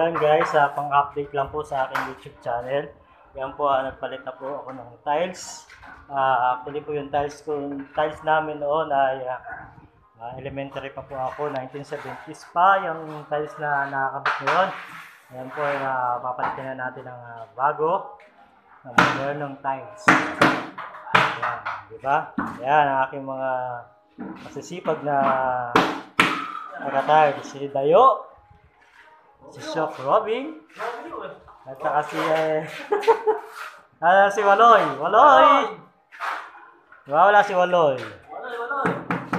Yan guys, pang-update lang po sa aking YouTube channel. Yan po, nagpalit na po ako ng tiles. Actually po yung tiles namin noon ay elementary pa po ako, 1970s pa yung tiles na nakakabit ngayon. Yan po ay papalitin na natin ng bago na modernong tiles. Yan, di ba? Yan ang aking mga masisipag na taga-tiles. Si Dayo, si Shop Robin, at saka si Waloy. Wala si Waloy.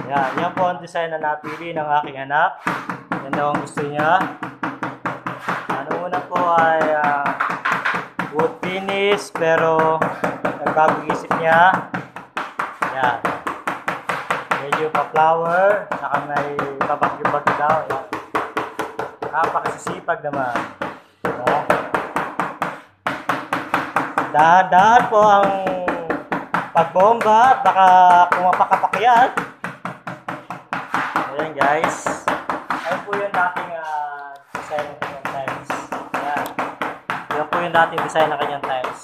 Yan po ang design na napili ng aking anak. Yan daw ang gusto niya. Ano una po ay wood finish, pero nagbagong isip niya. Yan. Medyo pa-flower, saka may pabagyo-bagyo daw. Yan. Napakasisipag naman. Dahan-dahan po ang pagbomba, baka pumapakapak yan. Ayan guys. Ayun po yung dating design ng kanyang tiles. Ayan. Yan po yung dating design ng kanyang tiles.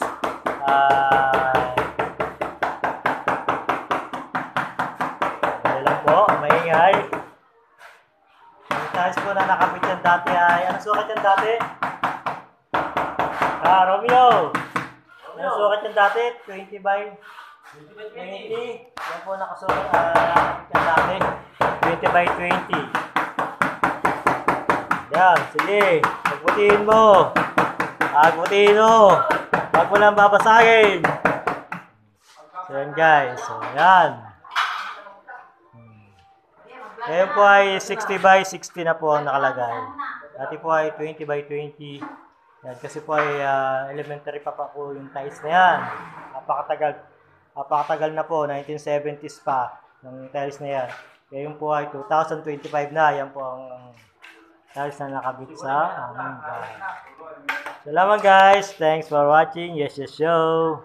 Ayan lang po, maingay. Tiles po na nakabit yan dati ay, ano sukat yan dati? Romeo! Ano sukat yan dati? 20 by 20. Yan po nakasukat yan dati. 20 by 20. Yan, sige. Pagbutihin mo. Pagbutihin mo. Huwag mo lang babasagin. So yan guys. So yan. Ngayon po ay 60 by 60 na po ang nakalagay. Dati po ay 20 by 20. Yan, kasi po ay elementary pa po yung tiles na yan. Napakatagal na po, 1970s pa ng tiles na yan. Ngayon po ay 2025 na. Yan po ang tiles na nakabit sa aming bahay. Salamat guys. Thanks for watching. Yes, show.